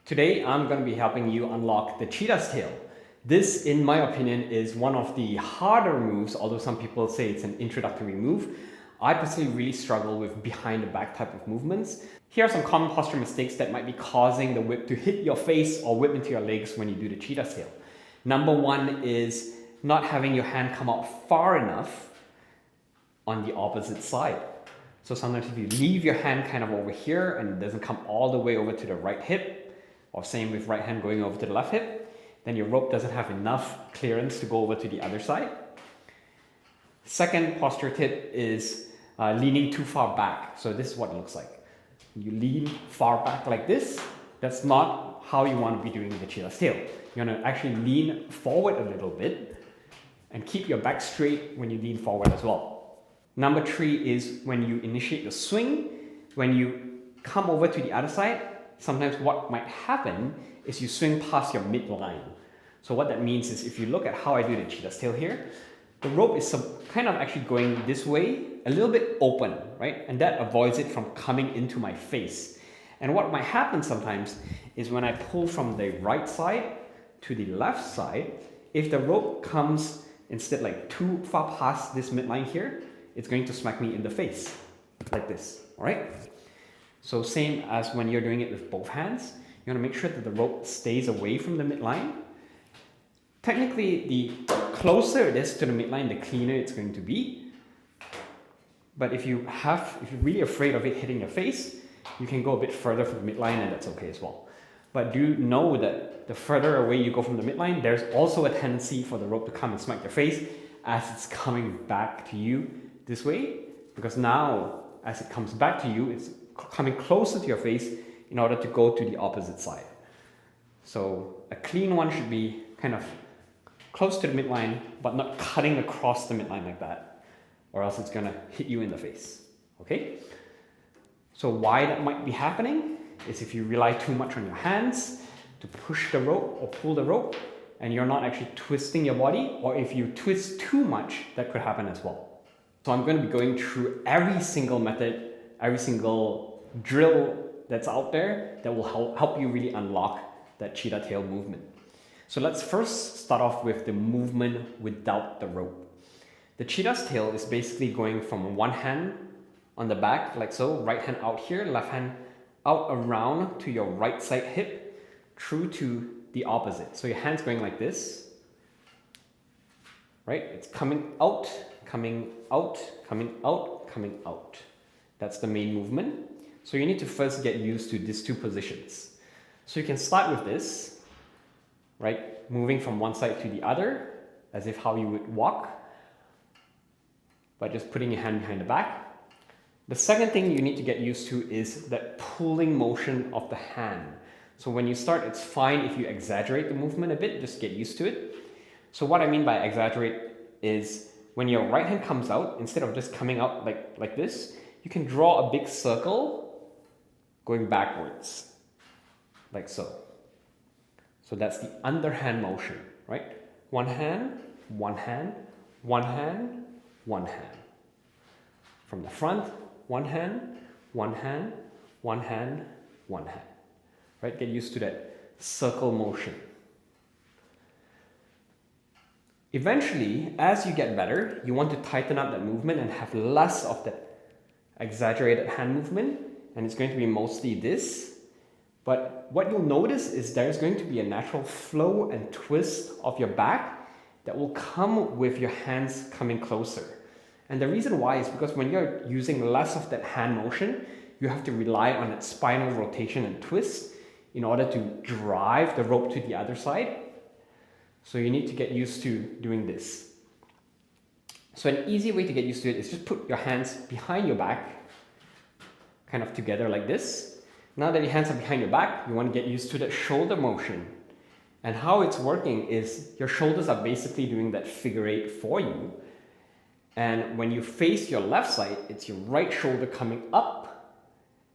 Today, I'm going to be helping you unlock the cheetah's tail. This, in my opinion, is one of the harder moves, although some people say it's an introductory move. I personally really struggle with behind the back type of movements. Here are some common posture mistakes that might be causing the whip to hit your face or whip into your legs when you do the cheetah's tail. Number one is not having your hand come out far enough on the opposite side. So sometimes if you leave your hand kind of over here and it doesn't come all the way over to the right hip, or same with right hand going over to the left hip, then your rope doesn't have enough clearance to go over to the other side. Second posture tip is leaning too far back. So this is what it looks like. You lean far back like this. That's not how you want to be doing the cheetah's tail. You want to actually lean forward a little bit and keep your back straight when you lean forward as well. Number three is when you initiate the swing, when you come over to the other side, sometimes what might happen is you swing past your midline. So what that means is if you look at how I do the cheetah's tail here, the rope is kind of actually going this way, a little bit open, right? And that avoids it from coming into my face. And what might happen sometimes is when I pull from the right side to the left side, if the rope comes instead like too far past this midline here, it's going to smack me in the face like this, all right? So same as when you're doing it with both hands, you want to make sure that the rope stays away from the midline. Technically, the closer it is to the midline, the cleaner it's going to be. But if you're really afraid of it hitting your face, you can go a bit further from the midline and that's okay as well. But do know that the further away you go from the midline, there's also a tendency for the rope to come and smack your face as it's coming back to you this way. Because now, as it comes back to you, it's coming closer to your face in order to go to the opposite side. So a clean one should be kind of close to the midline, but not cutting across the midline like that, or else it's gonna hit you in the face, okay? So why that might be happening is if you rely too much on your hands to push the rope or pull the rope, and you're not actually twisting your body, or if you twist too much, that could happen as well. So I'm going to be going through every single method, every single drill that's out there that will help you really unlock that cheetah tail movement. So let's first start off with the movement without the rope. The cheetah's tail is basically going from one hand on the back like so, right hand out here, left hand out around to your right side hip, through to the opposite. So your hand's going like this, right? It's coming out, coming out, coming out, coming out. That's the main movement. So you need to first get used to these two positions. So you can start with this, right? Moving from one side to the other, as if how you would walk, by just putting your hand behind the back. The second thing you need to get used to is that pulling motion of the hand. So when you start, it's fine if you exaggerate the movement a bit, just get used to it. So what I mean by exaggerate is when your right hand comes out, instead of just coming out like this, you can draw a big circle going backwards, like so. So that's the underhand motion, right? One hand, one hand, one hand, one hand. From the front, one hand, one hand, one hand, one hand. Right? Get used to that circle motion. Eventually, as you get better, you want to tighten up that movement and have less of that exaggerated hand movement, and it's going to be mostly this. But what you'll notice is there's going to be a natural flow and twist of your back that will come with your hands coming closer. And the reason why is because when you're using less of that hand motion, you have to rely on that spinal rotation and twist in order to drive the rope to the other side. So you need to get used to doing this. So an easy way to get used to it is just put your hands behind your back, kind of together like this. Now that your hands are behind your back, you want to get used to that shoulder motion. And how it's working is your shoulders are basically doing that figure eight for you. And when you face your left side, it's your right shoulder coming up,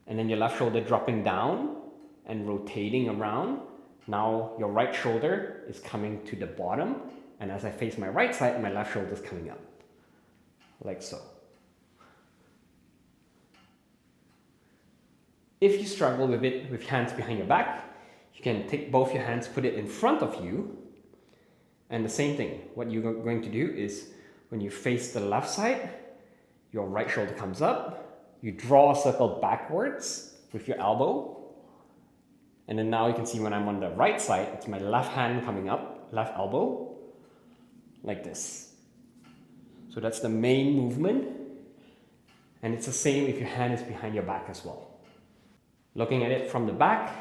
and then your left shoulder dropping down and rotating around. Now your right shoulder is coming to the bottom, and as I face my right side, my left shoulder is coming up. Like so. If you struggle with it with hands behind your back, You can take both your hands, put it in front of you, and the same thing. What you're going to do is when you face the left side, your right shoulder comes up, you draw a circle backwards with your elbow, and then now you can see when I'm on the right side, it's my left hand coming up, left elbow, like this. So that's the main movement, and it's the same if your hand is behind your back as well. Looking at it from the back,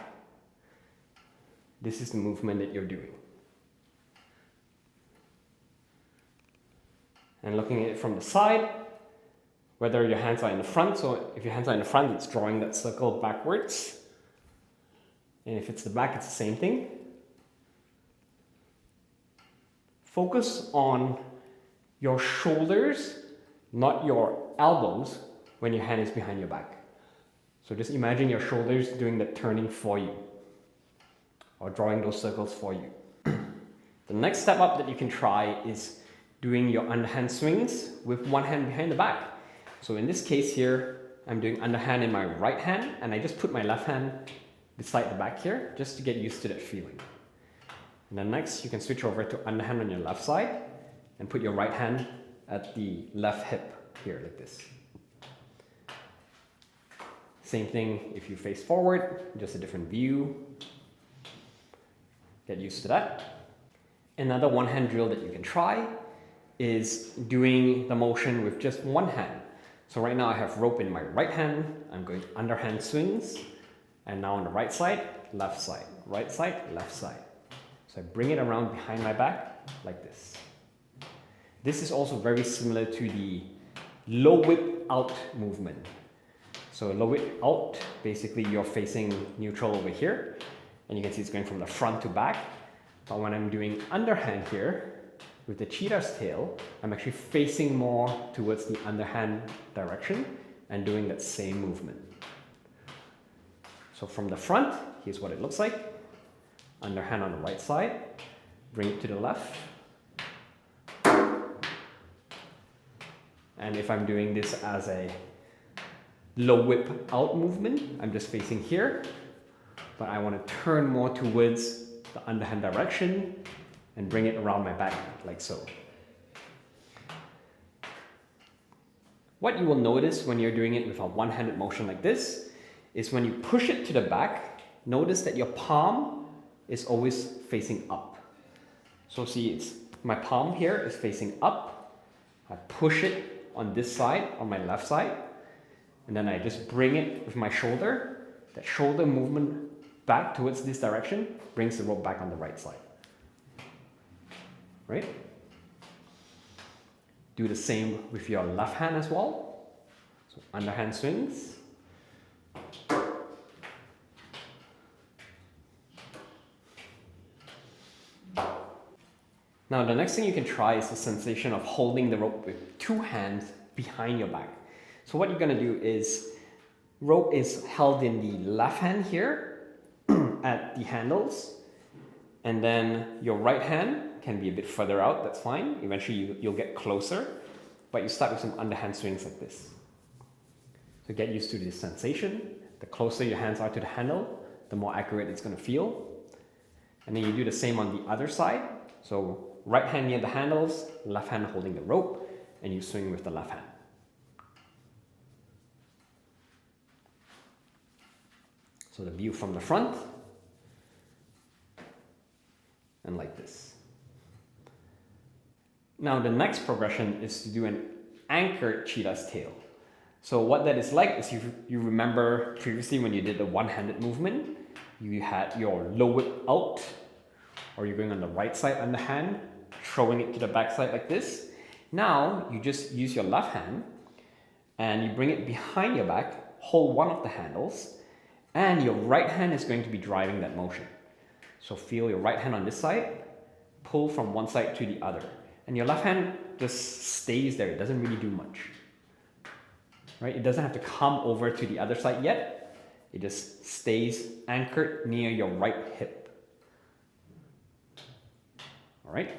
this is the movement that you're doing. And looking at it from the side, whether your hands are in the front, so if your hands are in the front, it's drawing that circle backwards. And if it's the back, it's the same thing. Focus on your shoulders, not your elbows, when your hand is behind your back. So just imagine your shoulders doing the turning for you, or drawing those circles for you. The next step up that you can try is doing your underhand swings with one hand behind the back. So in this case here, I'm doing underhand in my right hand, and I just put my left hand beside the back here, just to get used to that feeling. And then next, you can switch over to underhand on your left side, and put your right hand at the left hip here, like this. Same thing if you face forward, just a different view. Get used to that. Another one-hand drill that you can try is doing the motion with just one hand. So right now I have rope in my right hand, I'm going underhand swings, and now on the right side, left side, right side, left side. So I bring it around behind my back like this. This is also very similar to the low whip out movement. So low whip out, basically you're facing neutral over here, and you can see it's going from the front to back. But when I'm doing underhand here, with the cheetah's tail, I'm actually facing more towards the underhand direction and doing that same movement. So from the front, here's what it looks like. Underhand on the right side, bring it to the left. And if I'm doing this as a low whip out movement, I'm just facing here, but I want to turn more towards the underhand direction and bring it around my back like so. What you will notice when you're doing it with a one-handed motion like this is when you push it to the back, notice that your palm is always facing up. So see, it's my palm here is facing up. I push it on this side, on my left side, and then I just bring it with my shoulder. That shoulder movement back towards this direction brings the rope back on the right side. Right? Do the same with your left hand as well. So underhand swings. Now the next thing you can try is the sensation of holding the rope with two hands behind your back. So what you're going to do is, rope is held in the left hand here at the handles, and then your right hand can be a bit further out, that's fine. Eventually you'll get closer, but you start with some underhand swings like this. So get used to this sensation. The closer your hands are to the handle, the more accurate it's going to feel. And then you do the same on the other side. So right hand near the handles, left hand holding the rope, and you swing with the left hand. So the view from the front, and like this. Now the next progression is to do an anchored cheetah's tail. So what that is like is you remember previously when you did the one-handed movement, you had your low whip out, or you're going on the right side underhand, throwing it to the back side like this. Now you just use your left hand and you bring it behind your back, hold one of the handles, and your right hand is going to be driving that motion. So feel your right hand on this side, pull from one side to the other. And your left hand just stays there, it doesn't really do much. Right? It doesn't have to come over to the other side yet. It just stays anchored near your right hip. All right?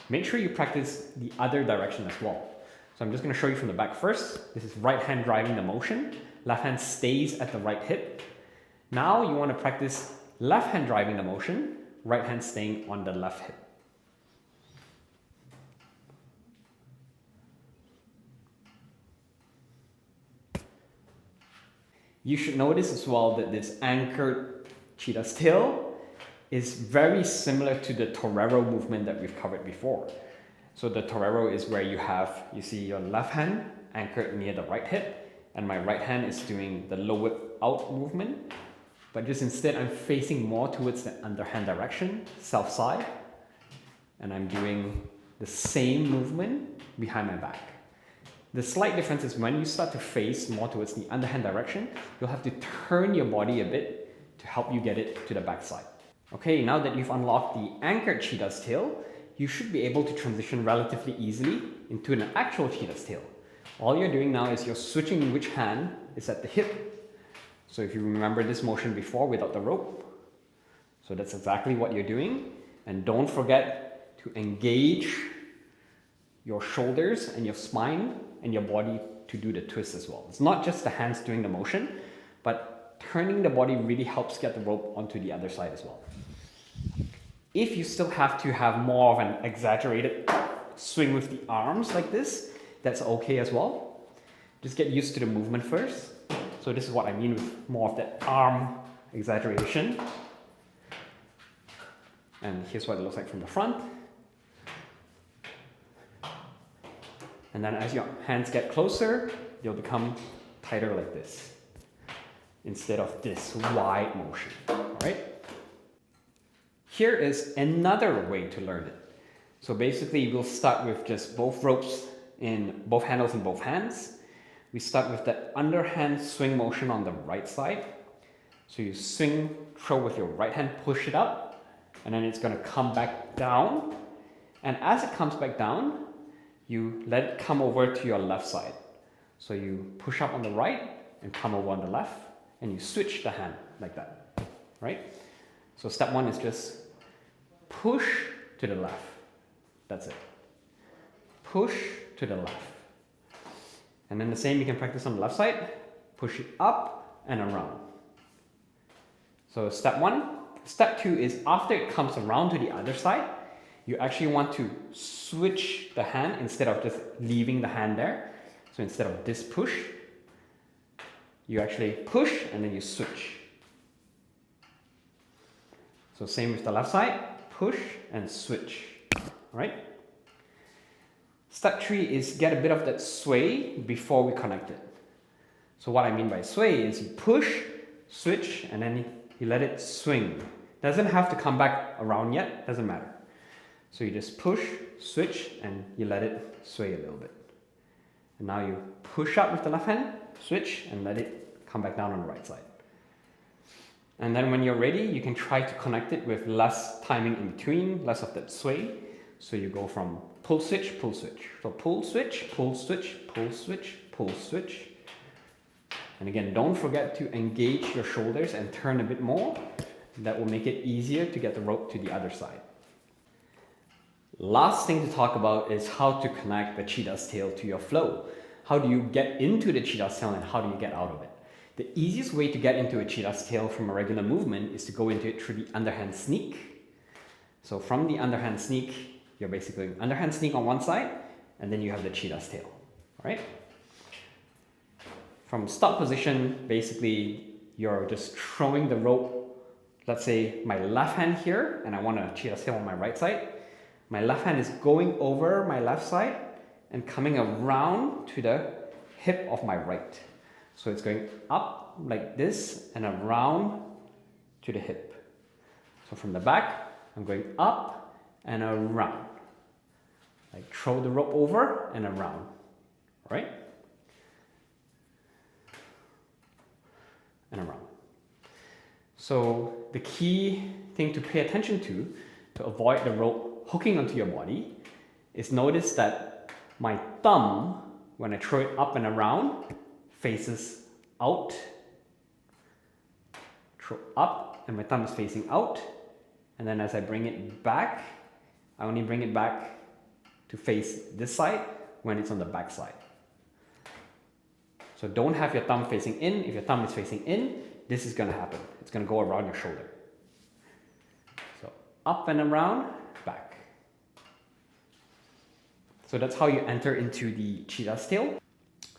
Make sure you practice the other direction as well. So I'm just going to show you from the back first. This is right hand driving the motion. Left hand stays at the right hip. Now you want to practice left hand driving the motion, right hand staying on the left hip. You should notice as well that this anchored cheetah's tail is very similar to the torero movement that we've covered before. So the torero is where you see your left hand anchored near the right hip, and my right hand is doing the low whip out movement. But just instead, I'm facing more towards the underhand direction, self side, and I'm doing the same movement behind my back. The slight difference is when you start to face more towards the underhand direction, you'll have to turn your body a bit to help you get it to the backside. Okay, now that you've unlocked the anchored cheetah's tail, you should be able to transition relatively easily into an actual cheetah's tail. All you're doing now is you're switching which hand is at the hip. So if you remember this motion before without the rope, so that's exactly what you're doing. And don't forget to engage your shoulders and your spine and your body to do the twist as well. It's not just the hands doing the motion, but turning the body really helps get the rope onto the other side as well. If you still have to have more of an exaggerated swing with the arms like this, that's okay as well. Just get used to the movement first. So this is what I mean with more of that arm exaggeration. And here's what it looks like from the front. And then as your hands get closer, you'll become tighter like this, instead of this wide motion, all right? Here is another way to learn it. So basically, we'll start with just both ropes in both handles in both hands. We start with that underhand swing motion on the right side. So you swing, throw with your right hand, push it up, and then it's gonna come back down. And as it comes back down, you let it come over to your left side. So you push up on the right and come over on the left, and you switch the hand like that, right? So step one is just push to the left. That's it. Push to the left. And then the same you can practice on the left side. Push it up and around. So step one. Step two is after it comes around to the other side, you actually want to switch the hand instead of just leaving the hand there. So instead of this push, you actually push and then you switch. So same with the left side, push and switch, all right? Step three is get a bit of that sway before we connect it. So what I mean by sway is you push, switch, and then you let it swing. Doesn't have to come back around yet, doesn't matter. So you just push, switch, and you let it sway a little bit. And now you push up with the left hand, switch, and let it come back down on the right side. And then when you're ready, you can try to connect it with less timing in between, less of that sway. So you go from pull, switch, pull, switch. So pull, switch, pull, switch, pull, switch, pull, switch. And again, don't forget to engage your shoulders and turn a bit more. That will make it easier to get the rope to the other side. Last thing to talk about is how to connect the cheetah's tail to your flow. How do you get into the cheetah's tail and how do you get out of it? The easiest way to get into a cheetah's tail from a regular movement is to go into it through the underhand sneak. So from the underhand sneak, you're basically underhand sneak on one side and then you have the cheetah's tail, all right? From start position, basically you're just throwing the rope. Let's say my left hand here and I want a cheetah's tail on my right side. My left hand is going over my left side and coming around to the hip of my right. So it's going up like this and around to the hip. So from the back, I'm going up and around. Like throw the rope over and around, right? And around. So the key thing to pay attention to avoid the rope hooking onto your body is notice that my thumb, when I throw it up and around, faces out. Throw up and my thumb is facing out. And then as I bring it back, I only bring it back to face this side when it's on the back side. So don't have your thumb facing in. If your thumb is facing in, this is going to happen. It's going to go around your shoulder. up and around, back. So that's how you enter into the cheetah's tail.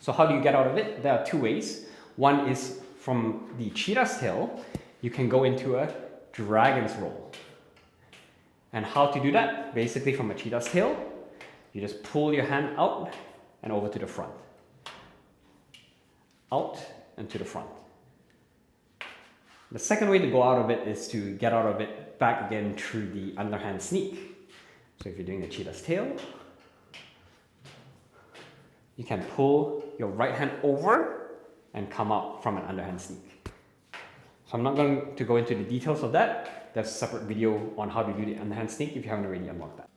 So how do you get out of it? There are two ways. One is from the cheetah's tail, you can go into a dragon's roll. And how to do that? Basically from a cheetah's tail, you just pull your hand out and over to the front. Out and to the front. The second way to go out of it is to get out of it back again through the underhand sneak. So if you're doing the cheetah's tail, you can pull your right hand over and come out from an underhand sneak. So I'm not going to go into the details of that. There's a separate video on how to do the underhand sneak if you haven't already unlocked that.